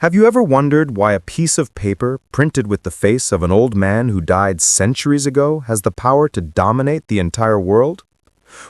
Have you ever wondered why a piece of paper printed with the face of an old man who died centuries ago has the power to dominate the entire world?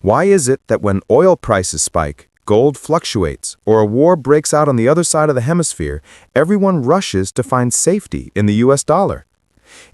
Why is it that when oil prices spike, gold fluctuates, or a war breaks out on the other side of the hemisphere, everyone rushes to find safety in the US dollar?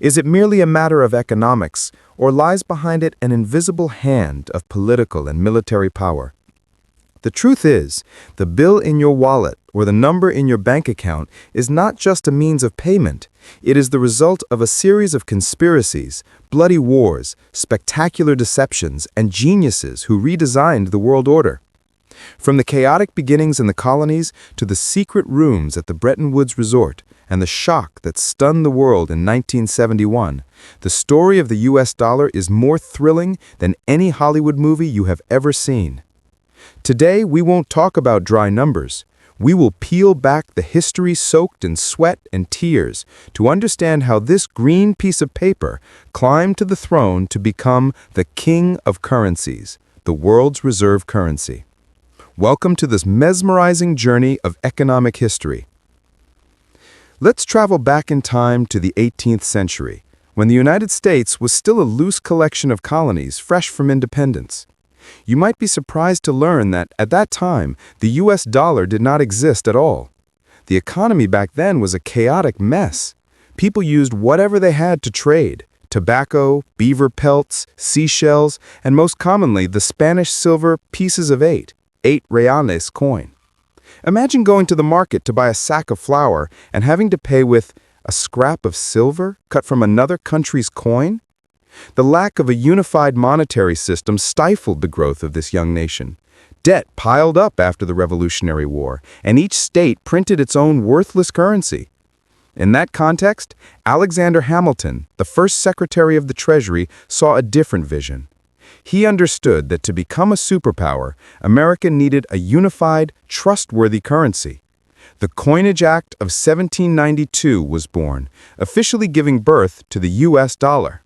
Is it merely a matter of economics, or lies behind it an invisible hand of political and military power? The truth is, the bill in your wallet or the number in your bank account is not just a means of payment. It is the result of a series of conspiracies, bloody wars, spectacular deceptions, and geniuses who redesigned the world order. From the chaotic beginnings in the colonies to the secret rooms at the Bretton Woods resort and the shock that stunned the world in 1971, the story of the US dollar is more thrilling than any Hollywood movie you have ever seen. Today, we won't talk about dry numbers. We will peel back the history soaked in sweat and tears to understand how this green piece of paper climbed to the throne to become the king of currencies, the world's reserve currency. Welcome to this mesmerizing journey of economic history. Let's travel back in time to the 18th century, when the United States was still a loose collection of colonies fresh from independence. You might be surprised to learn that, at that time, the US dollar did not exist at all. The economy back then was a chaotic mess. People used whatever they had to trade: tobacco, beaver pelts, seashells, and most commonly the Spanish silver pieces of 8 reales coin. Imagine going to the market to buy a sack of flour and having to pay with a scrap of silver cut from another country's coin. The lack of a unified monetary system stifled the growth of this young nation. Debt piled up after the Revolutionary War, and each state printed its own worthless currency. In that context, Alexander Hamilton, the first Secretary of the Treasury, saw a different vision. He understood that to become a superpower, America needed a unified, trustworthy currency. The Coinage Act of 1792 was born, officially giving birth to the US dollar.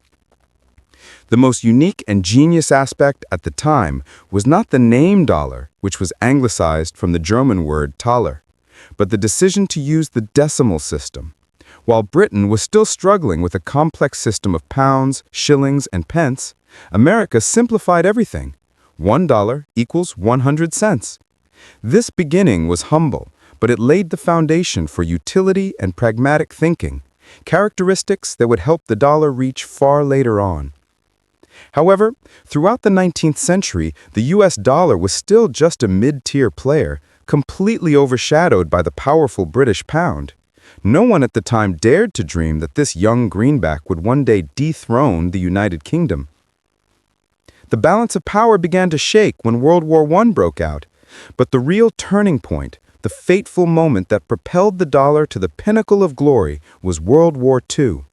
The most unique and genius aspect at the time was not the name dollar, which was anglicized from the German word Taler, but the decision to use the decimal system. While Britain was still struggling with a complex system of pounds, shillings, and pence, America simplified everything. $1 equals 100 cents. This beginning was humble, but it laid the foundation for utility and pragmatic thinking, characteristics that would help the dollar reach far later on. However, throughout the 19th century, the US dollar was still just a mid-tier player, completely overshadowed by the powerful British pound. No one at the time dared to dream that this young greenback would one day dethrone the United Kingdom. The balance of power began to shake when World War I broke out, but the real turning point, the fateful moment that propelled the dollar to the pinnacle of glory, was World War II.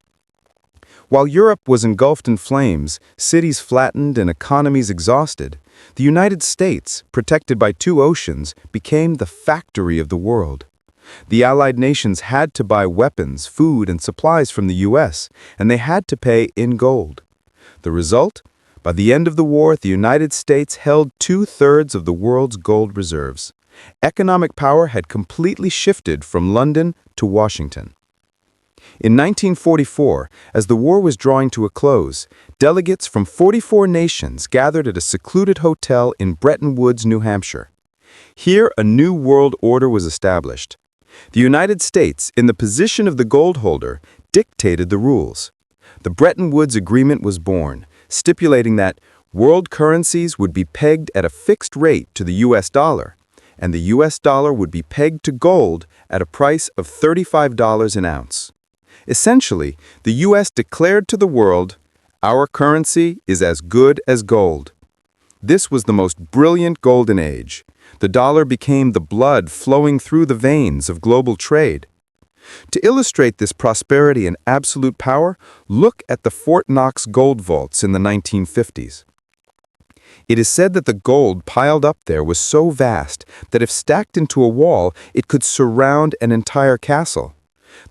While Europe was engulfed in flames, cities flattened, and economies exhausted, the United States, protected by 2 oceans, became the factory of the world. The Allied nations had to buy weapons, food, and supplies from the US, and they had to pay in gold. The result? By the end of the war, the United States held 2/3 of the world's gold reserves. Economic power had completely shifted from London to Washington. In 1944, as the war was drawing to a close, delegates from 44 nations gathered at a secluded hotel in Bretton Woods, New Hampshire. Here, a new world order was established. The United States, in the position of the gold holder, dictated the rules. The Bretton Woods Agreement was born, stipulating that world currencies would be pegged at a fixed rate to the US dollar, and the US dollar would be pegged to gold at a price of $35 an ounce. Essentially, the U.S. declared to the world, "Our currency is as good as gold." This was the most brilliant golden age. The dollar became the blood flowing through the veins of global trade. To illustrate this prosperity and absolute power, look at the Fort Knox gold vaults in the 1950s. It is said that the gold piled up there was so vast that if stacked into a wall, it could surround an entire castle.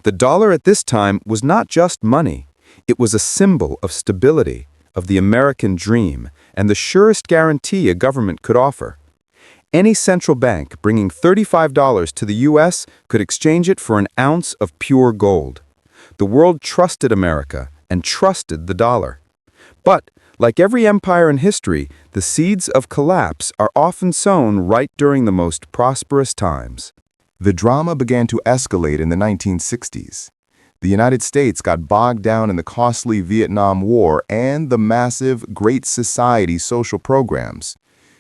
The dollar at this time was not just money. It was a symbol of stability, of the American dream, and the surest guarantee a government could offer. Any central bank bringing $35 to the U.S. could exchange it for an ounce of pure gold. The world trusted America and trusted the dollar. But, like every empire in history, the seeds of collapse are often sown right during the most prosperous times. The drama began to escalate in the 1960s. The United States got bogged down in the costly Vietnam War and the massive Great Society social programs.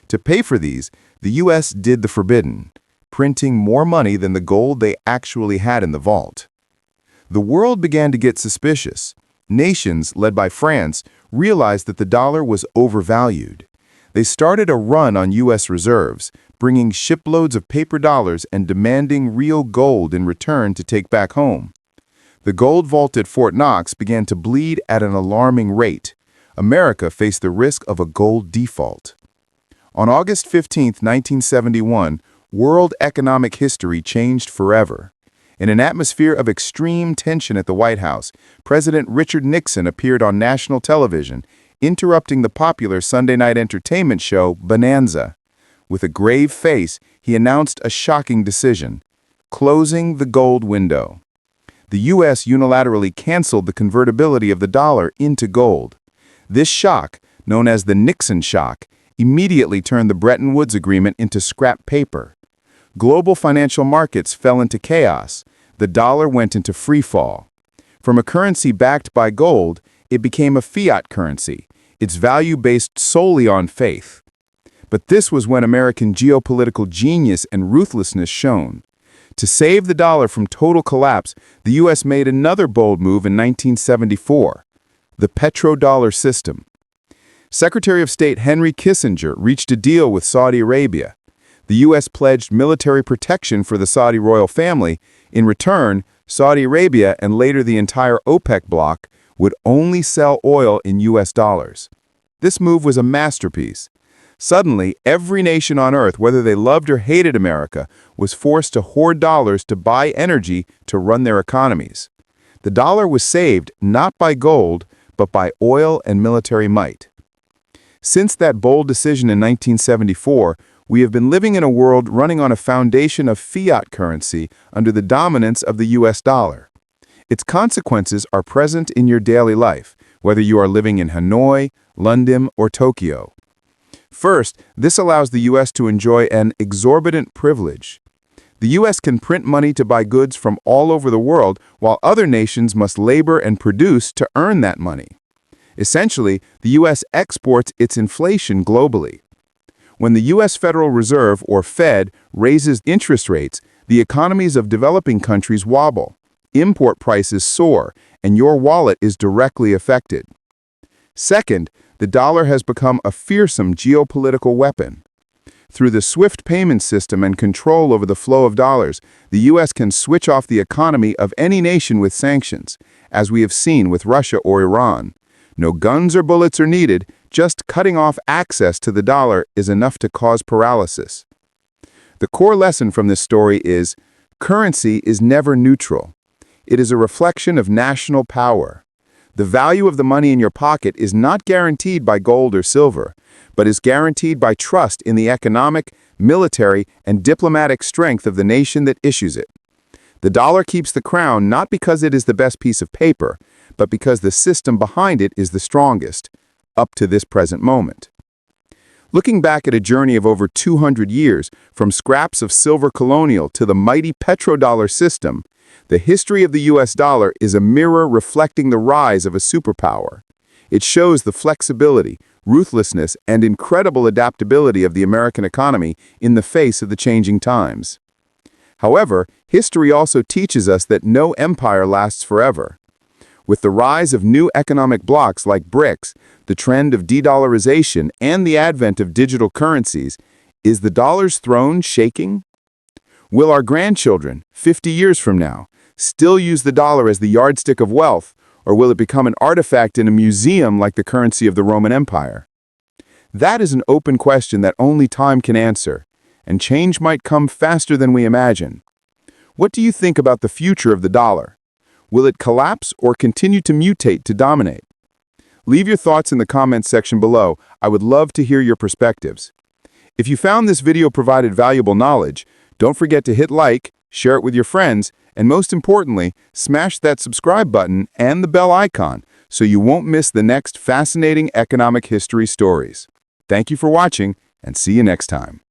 To pay for these, the U.S. did the forbidden, printing more money than the gold they actually had in the vault. The world began to get suspicious. Nations, led by France, realized that the dollar was overvalued. They started a run on U.S. reserves, bringing shiploads of paper dollars and demanding real gold in return to take back home. The gold vault at Fort Knox began to bleed at an alarming rate. America faced the risk of a gold default. On August 15, 1971, world economic history changed forever. In an atmosphere of extreme tension at the White House, President Richard Nixon appeared on national television, interrupting the popular Sunday night entertainment show Bonanza. With a grave face, he announced a shocking decision: closing the gold window. The U.S. unilaterally canceled the convertibility of the dollar into gold. This shock, known as the Nixon Shock, immediately turned the Bretton Woods Agreement into scrap paper. Global financial markets fell into chaos. The dollar went into free fall. From a currency backed by gold, it became a fiat currency, its value based solely on faith. But this was when American geopolitical genius and ruthlessness shone. To save the dollar from total collapse, the U.S. made another bold move in 1974, the Petrodollar system. Secretary of State Henry Kissinger reached a deal with Saudi Arabia. The U.S. pledged military protection for the Saudi royal family. In return, Saudi Arabia and later the entire OPEC bloc would only sell oil in U.S. dollars. This move was a masterpiece. Suddenly, every nation on earth, whether they loved or hated America, was forced to hoard dollars to buy energy to run their economies. The dollar was saved not by gold, but by oil and military might. Since that bold decision in 1974, we have been living in a world running on a foundation of fiat currency under the dominance of the U.S. dollar. Its consequences are present in your daily life, whether you are living in Hanoi, London, or Tokyo. First, this allows the U.S. to enjoy an exorbitant privilege. The U.S. can print money to buy goods from all over the world, while other nations must labor and produce to earn that money. Essentially, the U.S. exports its inflation globally. When the U.S. Federal Reserve, or Fed, raises interest rates, the economies of developing countries wobble. Import prices soar, and your wallet is directly affected. Second, the dollar has become a fearsome geopolitical weapon. Through the SWIFT payment system and control over the flow of dollars, the U.S. can switch off the economy of any nation with sanctions, as we have seen with Russia or Iran. No guns or bullets are needed, just cutting off access to the dollar is enough to cause paralysis. The core lesson from this story is, currency is never neutral. It is a reflection of national power. The value of the money in your pocket is not guaranteed by gold or silver, but is guaranteed by trust in the economic, military, and diplomatic strength of the nation that issues it. The dollar keeps the crown not because it is the best piece of paper, but because the system behind it is the strongest, up to this present moment. Looking back at a journey of over 200 years, from scraps of silver colonial to the mighty petrodollar system, the history of the U.S. dollar is a mirror reflecting the rise of a superpower. It shows the flexibility, ruthlessness, and incredible adaptability of the American economy in the face of the changing times. However, history also teaches us that no empire lasts forever. With the rise of new economic blocs like BRICS, the trend of de-dollarization, and the advent of digital currencies, is the dollar's throne shaking? Will our grandchildren, 50 years from now, still use the dollar as the yardstick of wealth, or will it become an artifact in a museum like the currency of the Roman Empire? That is an open question that only time can answer, and change might come faster than we imagine. What do you think about the future of the dollar? Will it collapse or continue to mutate to dominate? Leave your thoughts in the comments section below. I would love to hear your perspectives. If you found this video provided valuable knowledge, don't forget to hit like, share it with your friends, and most importantly, smash that subscribe button and the bell icon so you won't miss the next fascinating economic history stories. Thank you for watching, and see you next time.